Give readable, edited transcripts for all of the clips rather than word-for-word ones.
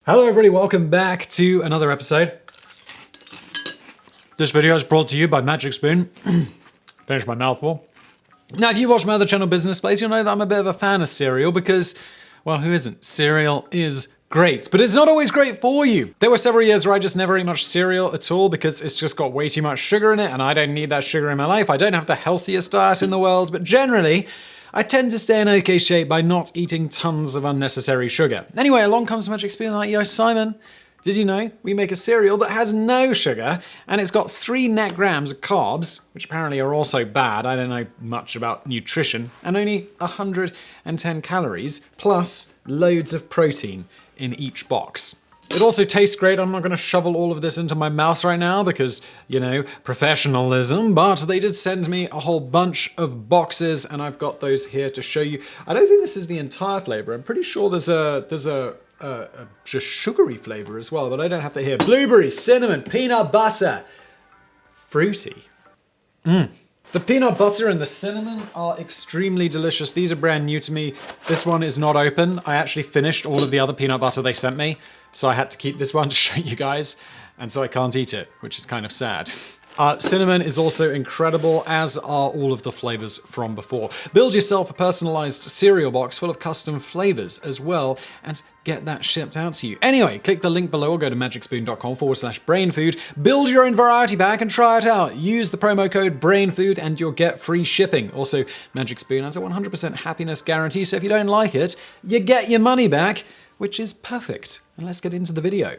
Hello everybody, welcome back to another episode. This video is brought to you by Magic Spoon. Finish my mouthful. Now, if you've watched my other channel, Business Place, you'll know that I'm a bit of a fan of cereal because, well, who isn't? Cereal is great, but it's not always great for you. There were several years where I just never ate much cereal at all because it's just got way too much sugar in it and I don't need that sugar in my life. I don't have the healthiest diet in the world, but generally, I tend to stay in okay shape by not eating tons of unnecessary sugar. Anyway, along comes Magic Spoon like, yo, Simon, did you know we make a cereal that has no sugar and it's got 3 net grams of carbs, which apparently are also bad, I don't know much about nutrition, and only 110 calories, plus loads of protein in each box. It also tastes great. I'm not going to shovel all of this into my mouth right now because, you know, professionalism, but they did send me a whole bunch of boxes and I've got those here to show you. I don't think this is the entire flavor. I'm pretty sure there's a just sugary flavor as well, but I don't have to hear. Blueberry, cinnamon, peanut butter, fruity. The peanut butter and the cinnamon are extremely delicious. These are brand new to me. This one is not open. I actually finished all of the other peanut butter they sent me, so I had to keep this one to show you guys, and so I can't eat it, which is kind of sad. Cinnamon is also incredible, as are all of the flavors from before. Build yourself a personalized cereal box full of custom flavors as well, and get that shipped out to you. Anyway, click the link below or go to magicspoon.com/brainfood, build your own variety pack and try it out. Use the promo code BRAINFOOD and you'll get free shipping. Also, Magic Spoon has a 100% happiness guarantee, so if you don't like it, you get your money back, which is perfect. And let's get into the video.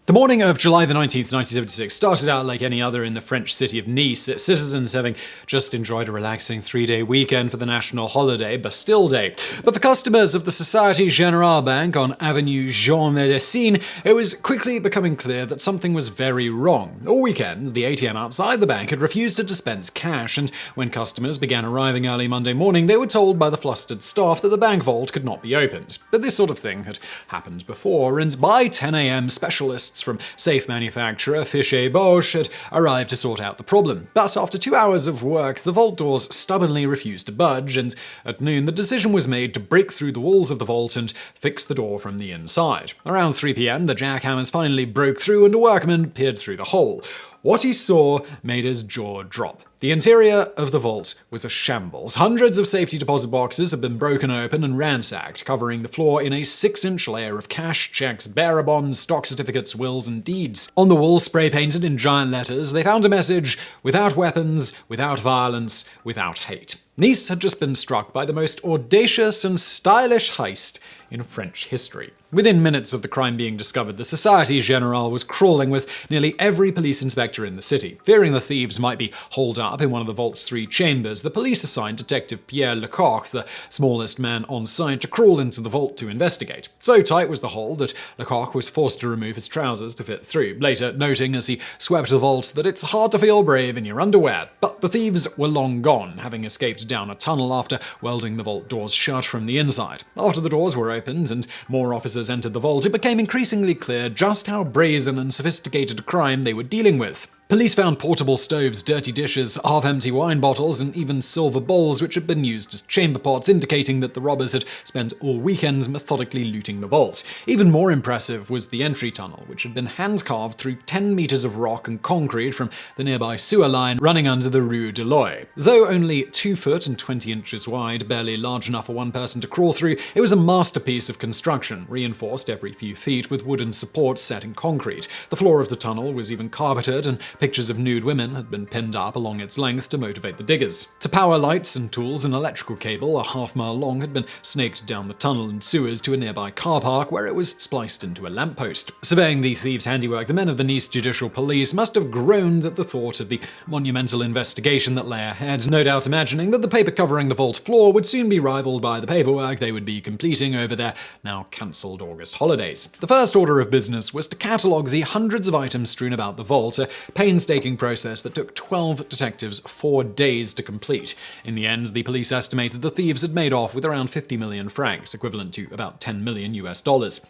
The morning of July the 19th, 1976 started out like any other in the French city of Nice, citizens having just enjoyed a relaxing 3-day weekend for the national holiday, Bastille Day. But for customers of the Société Générale Bank on Avenue Jean Médecine, it was quickly becoming clear that something was very wrong. All weekend, the ATM outside the bank had refused to dispense cash, and when customers began arriving early Monday morning, they were told by the flustered staff that the bank vault could not be opened. But this sort of thing had happened before, and by 10 a.m. specialists from safe manufacturer Fichet-Bosch had arrived to sort out the problem. But after 2 hours of work, the vault doors stubbornly refused to budge, and at noon the decision was made to break through the walls of the vault and fix the door from the inside. Around 3 p.m, the jackhammers finally broke through and a workman peered through the hole. What he saw made his jaw drop. The interior of the vault was a shambles. Hundreds of safety deposit boxes had been broken open and ransacked, covering the floor in a 6-inch layer of cash, checks, bearer bonds, stock certificates, wills, and deeds. On the wall, spray-painted in giant letters, they found a message: without weapons, without violence, without hate. Nice had just been struck by the most audacious and stylish heist in French history. Within minutes of the crime being discovered, the Société Générale was crawling with nearly every police inspector in the city. Fearing the thieves might be holed up in one of the vault's 3 chambers, the police assigned Detective Pierre Lecoq, the smallest man on site, to crawl into the vault to investigate. So tight was the hole that Lecoq was forced to remove his trousers to fit through, later noting as he swept the vault that it's hard to feel brave in your underwear. But the thieves were long gone, having escaped down a tunnel after welding the vault doors shut from the inside. After the doors were opened and more officers entered the vault, it became increasingly clear just how brazen and sophisticated a crime they were dealing with. Police found portable stoves, dirty dishes, half-empty wine bottles, and even silver bowls which had been used as chamber pots, indicating that the robbers had spent all weekends methodically looting the vault. Even more impressive was the entry tunnel, which had been hand-carved through 10 meters of rock and concrete from the nearby sewer line running under the Rue de l'Oie. Though only 2 foot and 20 inches wide, barely large enough for one person to crawl through, it was a masterpiece of construction, reinforced every few feet with wooden supports set in concrete. The floor of the tunnel was even carpeted, and pictures of nude women had been pinned up along its length to motivate the diggers. To power lights and tools, an electrical cable a half-mile long had been snaked down the tunnel and sewers to a nearby car park where it was spliced into a lamppost. Surveying the thieves' handiwork, the men of the Nice Judicial Police must have groaned at the thought of the monumental investigation that lay ahead, no doubt imagining that the paper covering the vault floor would soon be rivaled by the paperwork they would be completing over their now cancelled August holidays. The first order of business was to catalogue the hundreds of items strewn about the vault, a painstaking process that took 12 detectives 4 days to complete. In the end, the police estimated the thieves had made off with around 50 million francs, equivalent to about $10 million US.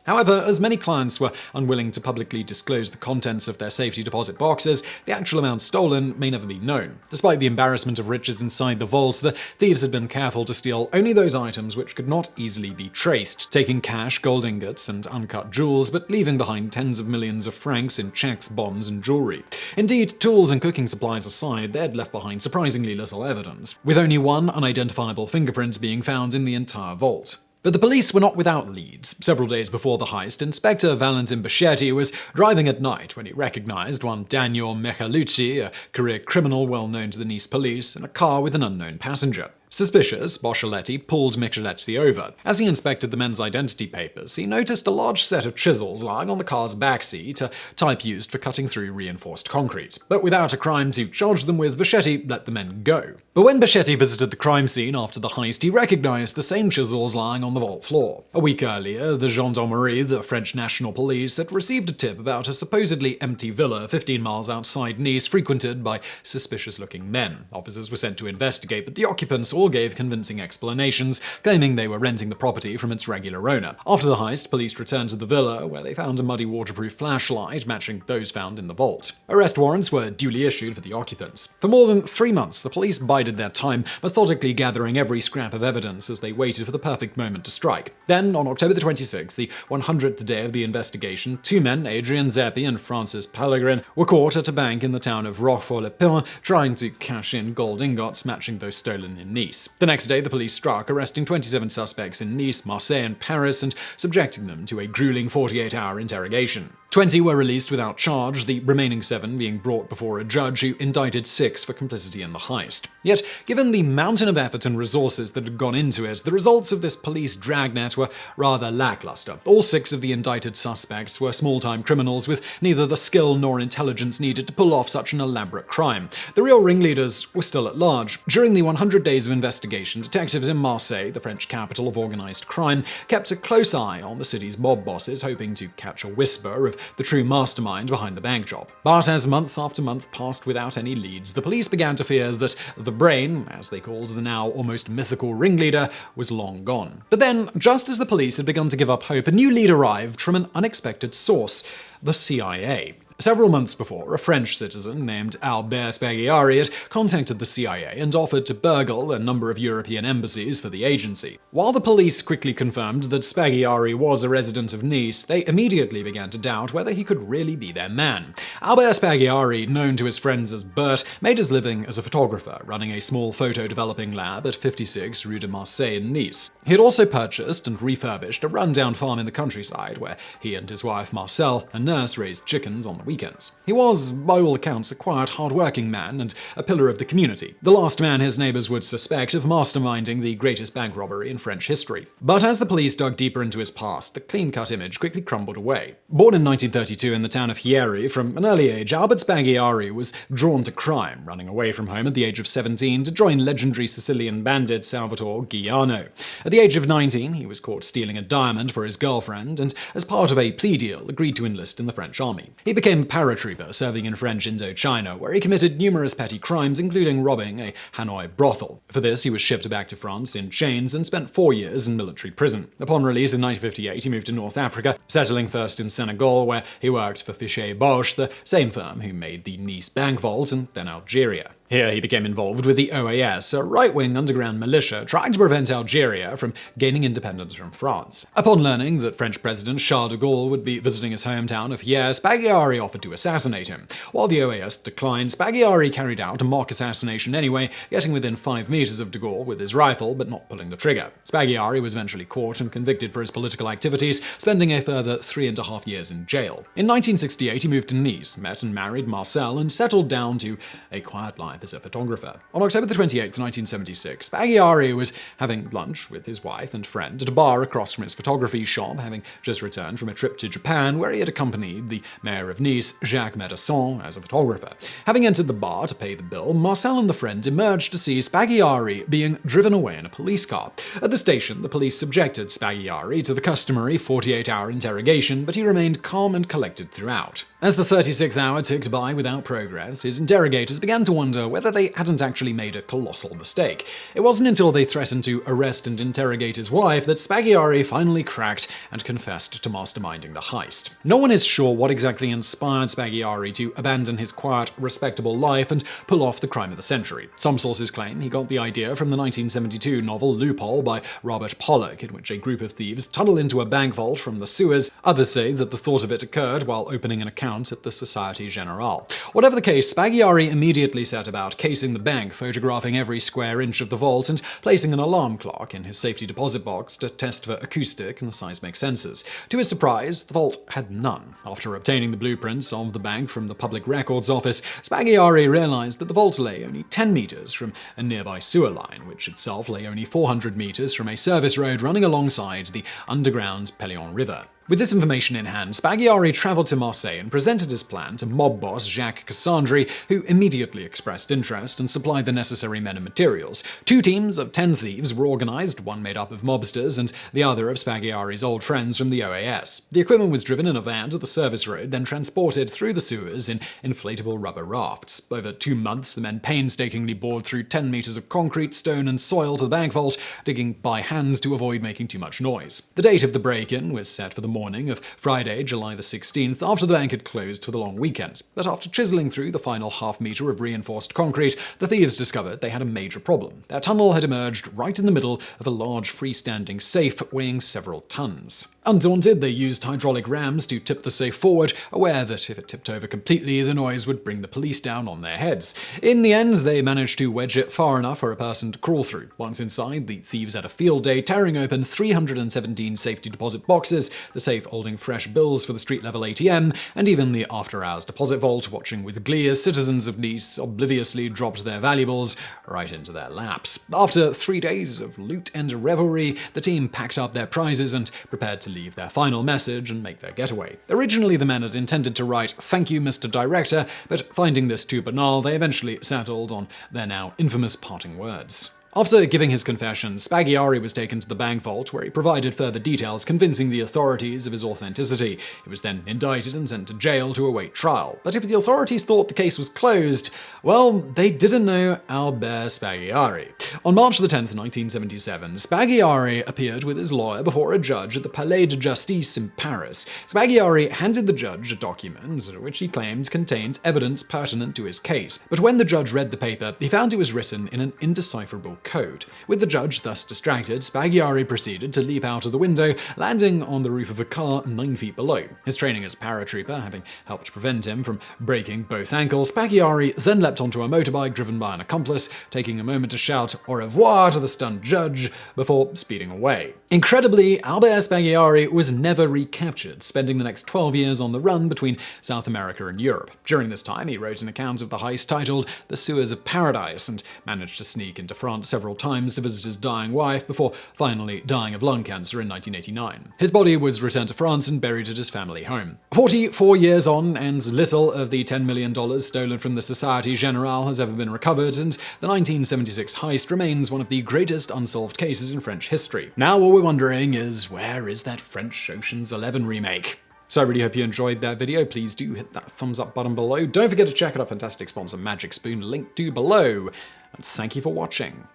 However, as many clients were unwilling to publicly disclose the contents of their safety deposit boxes, the actual amount stolen may never be known. Despite the embarrassment of riches inside the vault, the thieves had been careful to steal only those items which could not easily be traced, taking cash, gold ingots, and uncut jewels, but leaving behind tens of millions of francs in checks, bonds, and jewelry. Indeed, tools and cooking supplies aside, they had left behind surprisingly little evidence, with only one unidentifiable fingerprint being found in the entire vault. But the police were not without leads. Several days before the heist, Inspector Valentin Bichetti was driving at night when he recognized one Daniel Mechalucci, a career criminal well known to the Nice police, in a car with an unknown passenger. Suspicious, Boscheletti pulled Micheletti over. As he inspected the men's identity papers, he noticed a large set of chisels lying on the car's backseat, a type used for cutting through reinforced concrete. But without a crime to charge them with, Bichetti let the men go. But when Bichetti visited the crime scene after the heist, he recognized the same chisels lying on the vault floor. A week earlier, the Gendarmerie, the French National Police, had received a tip about a supposedly empty villa 15 miles outside Nice frequented by suspicious-looking men. Officers were sent to investigate, but the occupants all gave convincing explanations, claiming they were renting the property from its regular owner. After the heist, police returned to the villa, where they found a muddy waterproof flashlight matching those found in the vault. Arrest warrants were duly issued for the occupants. For more than 3 months, the police bided their time, methodically gathering every scrap of evidence as they waited for the perfect moment to strike. Then, on October the 26th, the 100th day of the investigation, 2 men, Adrien Zeppi and Francis Pellegrin, were caught at a bank in the town of Rochefort-le-Pin, trying to cash in gold ingots matching those stolen in Nice. The next day, the police struck, arresting 27 suspects in Nice, Marseille, and Paris, and subjecting them to a grueling 48-hour interrogation. 20 were released without charge, the remaining 7 being brought before a judge who indicted 6 for complicity in the heist. Yet, given the mountain of effort and resources that had gone into it, the results of this police dragnet were rather lackluster. All 6 of the indicted suspects were small-time criminals with neither the skill nor intelligence needed to pull off such an elaborate crime. The real ringleaders were still at large. During the 100 days of investigation, detectives in Marseille, the French capital of organized crime, kept a close eye on the city's mob bosses, hoping to catch a whisper of the true mastermind behind the bank job. But as month after month passed without any leads, the police began to fear that the brain, as they called the now almost mythical ringleader, was long gone. But then, just as the police had begun to give up hope, a new lead arrived from an unexpected source: the CIA. Several months before, a French citizen named Albert Spaghiari had contacted the CIA and offered to burgle a number of European embassies for the agency. While the police quickly confirmed that Spaghiari was a resident of Nice, they immediately began to doubt whether he could really be their man. Albert Spaghiari, known to his friends as Bert, made his living as a photographer, running a small photo developing lab at 56 Rue de Marseille in Nice. He had also purchased and refurbished a rundown farm in the countryside where he and his wife Marcel, a nurse, raised chickens on the weekends. He was, by all accounts, a quiet, hard-working man and a pillar of the community, the last man his neighbors would suspect of masterminding the greatest bank robbery in French history. But as the police dug deeper into his past, the clean-cut image quickly crumbled away. Born in 1932 in the town of Chieri, from an early age, Albert Spaghiari was drawn to crime, running away from home at the age of 17 to join legendary Sicilian bandit Salvatore Giuliano. At the age of 19, he was caught stealing a diamond for his girlfriend, and as part of a plea deal, agreed to enlist in the French army. He became a paratrooper serving in French Indochina, where he committed numerous petty crimes, including robbing a Hanoi brothel. For this, he was shipped back to France in chains and spent 4 years in military prison. Upon release in 1958, he moved to North Africa, settling first in Senegal, where he worked for Fichet Bosch, the same firm who made the Nice bank vault, and then Algeria. Here he became involved with the OAS, a right-wing underground militia trying to prevent Algeria from gaining independence from France. Upon learning that French President Charles de Gaulle would be visiting his hometown of Hyères, Spaghiari offered to assassinate him. While the OAS declined, Spaghiari carried out a mock assassination anyway, getting within 5 meters of de Gaulle with his rifle, but not pulling the trigger. Spaghiari was eventually caught and convicted for his political activities, spending a further 3.5 years in jail. In 1968, he moved to Nice, met and married Marcel, and settled down to a quiet life as a photographer. On October 28, 1976, Spaghiari was having lunch with his wife and friend at a bar across from his photography shop, having just returned from a trip to Japan where he had accompanied the mayor of Nice, Jacques Médesson, as a photographer. Having entered the bar to pay the bill, Marcel and the friend emerged to see Spaghiari being driven away in a police car. At the station, the police subjected Spaghiari to the customary 48-hour interrogation, but he remained calm and collected throughout. As the 36th hour ticked by without progress, his interrogators began to wonder whether they hadn't actually made a colossal mistake. It wasn't until they threatened to arrest and interrogate his wife that Spaghiari finally cracked and confessed to masterminding the heist. No one is sure what exactly inspired Spaghiari to abandon his quiet, respectable life and pull off the crime of the century. Some sources claim he got the idea from the 1972 novel Loophole by Robert Pollock, in which a group of thieves tunnel into a bank vault from the sewers. Others say that the thought of it occurred while opening an account at the Societe Generale. Whatever the case, Spaghiari immediately set about casing the bank, photographing every square inch of the vault and placing an alarm clock in his safety deposit box to test for acoustic and seismic sensors. To his surprise, the vault had none. After obtaining the blueprints of the bank from the Public Records Office, Spaghiari realized that the vault lay only 10 meters from a nearby sewer line, which itself lay only 400 meters from a service road running alongside the underground Pelion River. With this information in hand, Spaghiari traveled to Marseille and presented his plan to mob boss Jacques Cassandri, who immediately expressed interest and supplied the necessary men and materials. 2 teams of 10 thieves were organized, one made up of mobsters and the other of Spaghiari's old friends from the OAS. The equipment was driven in a van to the service road, then transported through the sewers in inflatable rubber rafts. Over 2 months, the men painstakingly bored through 10 meters of concrete, stone, and soil to the bank vault, digging by hand to avoid making too much noise. The date of the break-in was set for the morning of Friday, July the 16th, after the bank had closed for the long weekend. But after chiseling through the final half-meter of reinforced concrete, the thieves discovered they had a major problem. Their tunnel had emerged right in the middle of a large freestanding safe weighing several tons. Undaunted, they used hydraulic rams to tip the safe forward, aware that if it tipped over completely, the noise would bring the police down on their heads. In the end, they managed to wedge it far enough for a person to crawl through. Once inside, the thieves had a field day, tearing open 317 safety deposit boxes, the safe holding fresh bills for the street-level ATM, and even the after-hours deposit vault, watching with glee as citizens of Nice obliviously dropped their valuables right into their laps. After 3 days of loot and revelry, the team packed up their prizes and prepared to leave their final message and make their getaway. Originally, the men had intended to write, "Thank you, Mr. Director," but finding this too banal, they eventually settled on their now infamous parting words. After giving his confession, Spaghiari was taken to the bank vault, where he provided further details, convincing the authorities of his authenticity. He was then indicted and sent to jail to await trial. But if the authorities thought the case was closed, well, they didn't know Albert Spaghiari. On March the 10th, 1977, Spaghiari appeared with his lawyer before a judge at the Palais de Justice in Paris. Spaghiari handed the judge a document which he claimed contained evidence pertinent to his case. But when the judge read the paper, he found it was written in an indecipherable code. With the judge thus distracted, Spaghiari proceeded to leap out of the window, landing on the roof of a car 9 feet below. His training as a paratrooper having helped prevent him from breaking both ankles, Spaghiari then leapt onto a motorbike driven by an accomplice, taking a moment to shout au revoir to the stunned judge before speeding away. Incredibly, Albert Spaghiari was never recaptured, spending the next 12 years on the run between South America and Europe. During this time, he wrote an account of the heist titled The Sewers of Paradise and managed to sneak into France several times to visit his dying wife before finally dying of lung cancer in 1989. His body was returned to France and buried at his family home. 44 years on, and little of the $10 million stolen from the Societe Generale has ever been recovered, and the 1976 heist remains one of the greatest unsolved cases in French history. Now all we're wondering is, where is that French Ocean's 11 remake? So I really hope you enjoyed that video. Please do hit that thumbs up button below. Don't forget to check out our fantastic sponsor Magic Spoon, linked to below. And thank you for watching.